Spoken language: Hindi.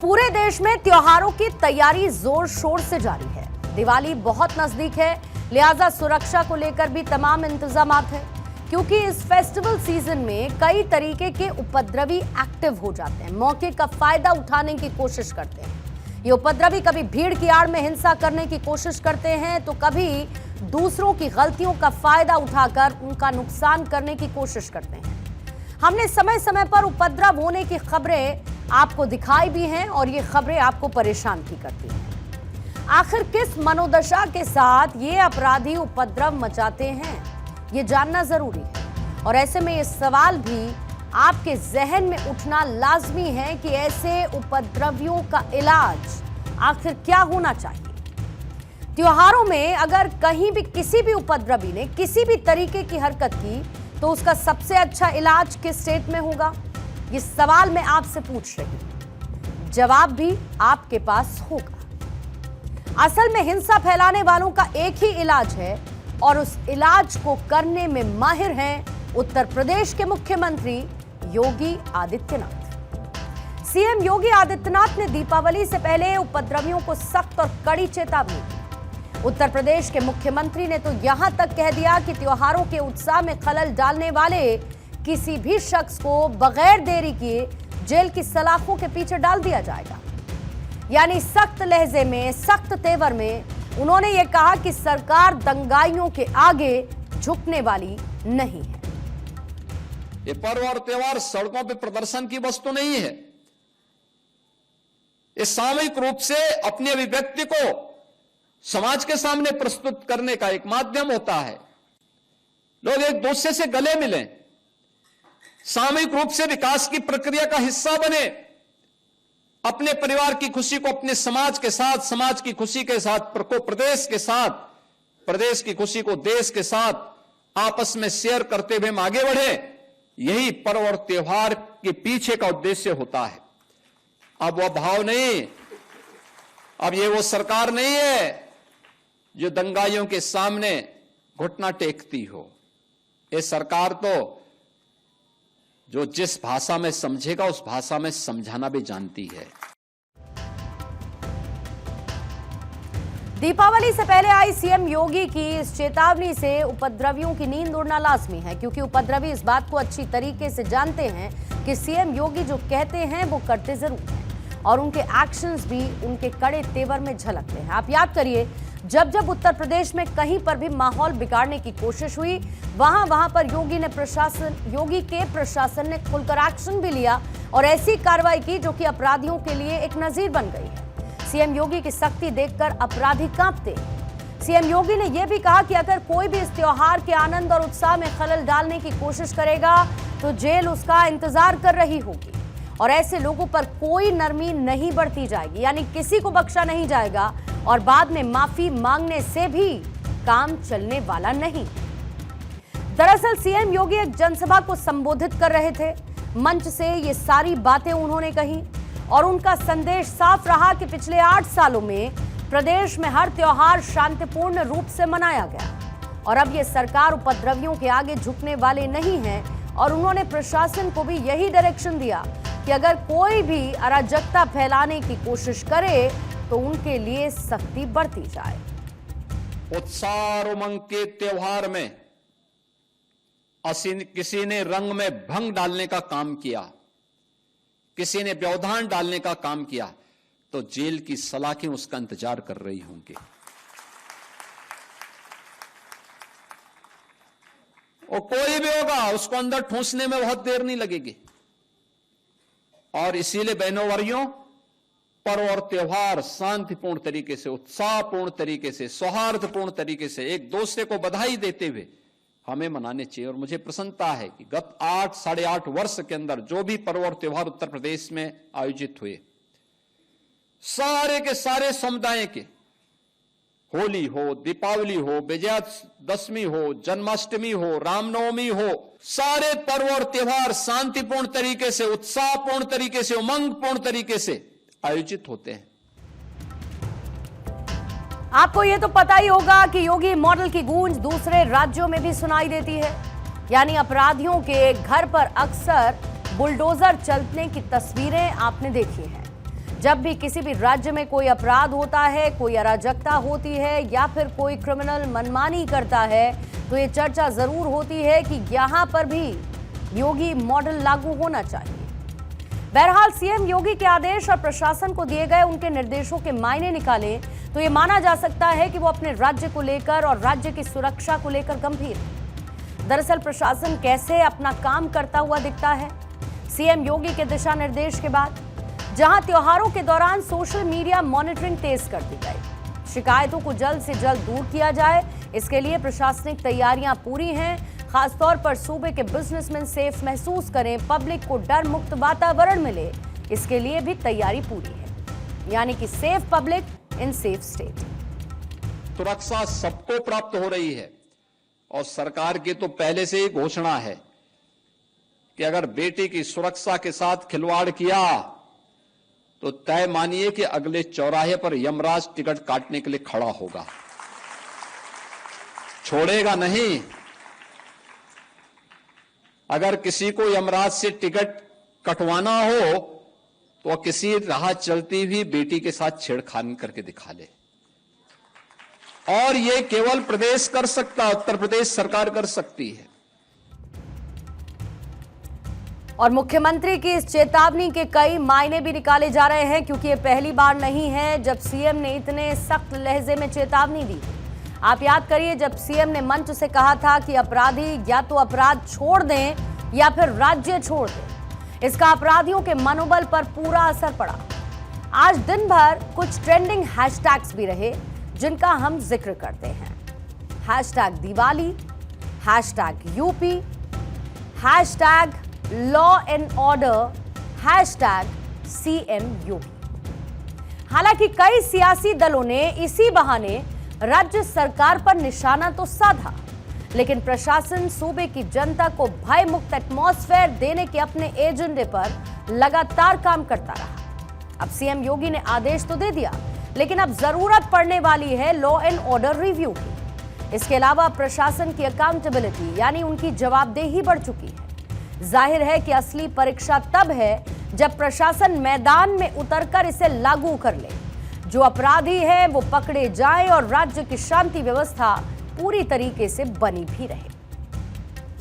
पूरे देश में त्योहारों की तैयारी जोर शोर से जारी है। दिवाली बहुत नजदीक है, लिहाजा सुरक्षा को लेकर भी तमाम इंतजामात हैं, क्योंकि इस फेस्टिवल सीजन में कई तरीके के उपद्रवी एक्टिव हो जाते हैं, मौके का फायदा उठाने की कोशिश करते हैं। ये उपद्रवी कभी भीड़ की आड़ में हिंसा करने की कोशिश करते हैं, तो कभी दूसरों की गलतियों का फायदा उठाकर उनका नुकसान करने की कोशिश करते हैं। हमने समय समय पर उपद्रव होने की खबरें आपको दिखाई भी हैं और ये खबरें आपको परेशान भी करती हैं। आखिर किस मनोदशा के साथ ये अपराधी उपद्रव मचाते हैं, ये जानना जरूरी है। और ऐसे में ये सवाल भी आपके जहन में उठना लाजमी है कि ऐसे उपद्रवियों का इलाज आखिर क्या होना चाहिए। त्योहारों में अगर कहीं भी किसी भी उपद्रवी ने किसी भी तरीके की हरकत की, तो उसका सबसे अच्छा इलाज किस स्टेट में होगा, ये सवाल मैं आपसे पूछ रही हूं। जवाब भी आपके पास होगा। असल में हिंसा फैलाने वालों का एक ही इलाज है और उस इलाज को करने में माहिर हैं उत्तर प्रदेश के मुख्यमंत्री योगी आदित्यनाथ। सीएम योगी आदित्यनाथ ने दीपावली से पहले उपद्रवियों को सख्त और कड़ी चेतावनी दी। उत्तर प्रदेश के मुख्यमंत्री ने तो यहां तक कह दिया कि त्योहारों के उत्साह में खलल डालने वाले किसी भी शख्स को बगैर देरी किए जेल की सलाखों के पीछे डाल दिया जाएगा। यानी सख्त लहजे में, सख्त तेवर में उन्होंने ये कहा कि सरकार दंगाइयों के आगे झुकने वाली नहीं है। ये पर्व और त्योहार सड़कों पर प्रदर्शन की वस्तु नहीं है। ये सामूहिक रूप से अपने अभिव्यक्ति को समाज के सामने प्रस्तुत करने का एक माध्यम होता है। लोग एक दूसरे से गले मिलें, सामूहिक रूप से विकास की प्रक्रिया का हिस्सा बने, अपने परिवार की खुशी को अपने समाज के साथ, समाज की खुशी के साथ प्रदेश के साथ, प्रदेश की खुशी को देश के साथ आपस में शेयर करते हुए हम आगे बढ़े। यही पर्व और त्योहार के पीछे का उद्देश्य होता है। अब वह भाव नहीं, अब ये वो सरकार नहीं है जो दंगाइयों के सामने घुटना टेकती हो। ये सरकार तो जो जिस भाषा में समझेगा उस भाषा में समझाना भी जानती है। दीपावली से पहले आई सीएम योगी की इस चेतावनी से उपद्रवियों की नींद उड़ना लाजमी है, क्योंकि उपद्रवी इस बात को अच्छी तरीके से जानते हैं कि सीएम योगी जो कहते हैं वो करते जरूर हैं और उनके एक्शंस भी उनके कड़े तेवर में झलकते हैं। आप याद करिए, जब जब उत्तर प्रदेश में कहीं पर भी माहौल बिगाड़ने की कोशिश हुई, वहां पर योगी के प्रशासन ने खुलकर एक्शन भी लिया और ऐसी कार्रवाई की जो कि अपराधियों के लिए एक नजीर बन गई है। सीएम योगी की सख्ती देखकर अपराधी कांपते। सीएम योगी ने यह भी कहा कि अगर कोई भी इस त्योहार के आनंद और उत्साह में खलल डालने की कोशिश करेगा तो जेल उसका इंतजार कर रही होगी और ऐसे लोगों पर कोई नरमी नहीं बरती जाएगी, यानी किसी को बख्शा नहीं जाएगा और बाद में माफी मांगने से भी काम चलने वाला नहीं। दरअसल सीएम योगी एक जनसभा को संबोधित कर रहे थे। मंच से ये सारी बातें उन्होंने कही और उनका संदेश साफ रहा कि पिछले 8 सालों में प्रदेश में हर त्योहार शांतिपूर्ण रूप से मनाया गया और अब ये सरकार उपद्रवियों के आगे झुकने वाले नहीं है। और उन्होंने प्रशासन को भी यही डायरेक्शन दिया कि अगर कोई भी अराजकता फैलाने की कोशिश करे तो उनके लिए सख्ती बरती जाए। उत्साह और उमंग के त्योहार में किसी ने रंग में भंग डालने का काम किया, किसी ने व्यवधान डालने का काम किया, तो जेल की सलाखें उसका इंतजार कर रही होंगी। और कोई भी होगा उसको अंदर ठूंसने में बहुत देर नहीं लगेगी। और इसीलिए बहनों भाइयों, पर्व और त्योहार शांतिपूर्ण तरीके से, उत्साहपूर्ण तरीके से, सौहार्दपूर्ण तरीके से एक दूसरे को बधाई देते हुए हमें मनाने चाहिए। और मुझे प्रसन्नता है कि गत 8 साढ़े 8 वर्ष के अंदर जो भी पर्व और त्योहार उत्तर प्रदेश में आयोजित हुए, सारे के सारे समुदाय के, होली हो, दीपावली हो, विजयादशमी हो, जन्माष्टमी हो, रामनवमी हो, सारे पर्व और त्योहार शांतिपूर्ण तरीके से, उत्साहपूर्ण तरीके से, उमंगपूर्ण तरीके से आयोजित होते हैं। आपको यह तो पता ही होगा कि योगी मॉडल की गूंज दूसरे राज्यों में भी सुनाई देती है, यानी अपराधियों के घर पर अक्सर बुलडोजर चलने की तस्वीरें आपने देखी हैं। जब भी किसी भी राज्य में कोई अपराध होता है, कोई अराजकता होती है या फिर कोई क्रिमिनल मनमानी करता है, तो ये चर्चा जरूर होती है कि यहां पर भी योगी मॉडल लागू होना चाहिए। बहरहाल सीएम योगी के आदेश और प्रशासन को दिए गए उनके निर्देशों के मायने निकालें तो ये माना जा सकता है कि वो अपने राज्य को लेकर और राज्य की सुरक्षा को लेकर गंभीर है। दरअसल प्रशासन कैसे अपना काम करता हुआ दिखता है सीएम योगी के दिशा निर्देश के बाद, जहां त्योहारों के दौरान सोशल मीडिया मॉनिटरिंग तेज कर दी गई। शिकायतों को जल्द से जल्द दूर किया जाए, इसके लिए प्रशासनिक तैयारियां पूरी हैं। खासतौर पर सूबे के बिजनेसमैन सेफ महसूस करें, पब्लिक को डर मुक्त वातावरण मिले, इसके लिए भी तैयारी पूरी है। यानी कि safe public in safe state. सुरक्षा सबको प्राप्त हो रही है और सरकार की तो पहले से ही घोषणा है कि अगर बेटी की सुरक्षा के साथ खिलवाड़ किया तो तय मानिए कि अगले चौराहे पर यमराज टिकट काटने के लिए खड़ा होगा, छोड़ेगा नहीं। अगर किसी को यमराज से टिकट कटवाना हो तो किसी राह चलती हुई बेटी के साथ छेड़खानी करके दिखा ले। और यह केवल प्रदेश कर सकता, उत्तर प्रदेश सरकार कर सकती है। और मुख्यमंत्री की इस चेतावनी के कई मायने भी निकाले जा रहे हैं, क्योंकि ये पहली बार नहीं है जब सीएम ने इतने सख्त लहजे में चेतावनी दी। आप याद करिए जब सीएम ने मंच से कहा था कि अपराधी या तो अपराध छोड़ दें या फिर राज्य छोड़ दें। इसका अपराधियों के मनोबल पर पूरा असर पड़ा। आज दिन भर कुछ ट्रेंडिंग हैशटैग्स भी रहे जिनका हम जिक्र करते हैं। Hashtag Diwali, hashtag UP, hashtag law and order, hashtag CM Yogi. हालांकि कई सियासी दलों ने इसी बहाने राज्य सरकार पर निशाना तो साधा, लेकिन प्रशासन सूबे की जनता को भय मुक्त एटमॉस्फेयर देने के अपने एजेंडे पर लगातार काम करता रहा। अब सीएम योगी ने आदेश तो दे दिया, लेकिन अब जरूरत पड़ने वाली है लॉ एंड ऑर्डर रिव्यू की। इसके अलावा प्रशासन की अकाउंटेबिलिटी यानी उनकी जवाबदेही बढ़ चुकी है। जाहिर है कि असली परीक्षा तब है जब प्रशासन मैदान में उतरकर इसे लागू कर ले। जो अपराधी हैं वो पकड़े जाएं और राज्य की शांति व्यवस्था पूरी तरीके से बनी भी रहे।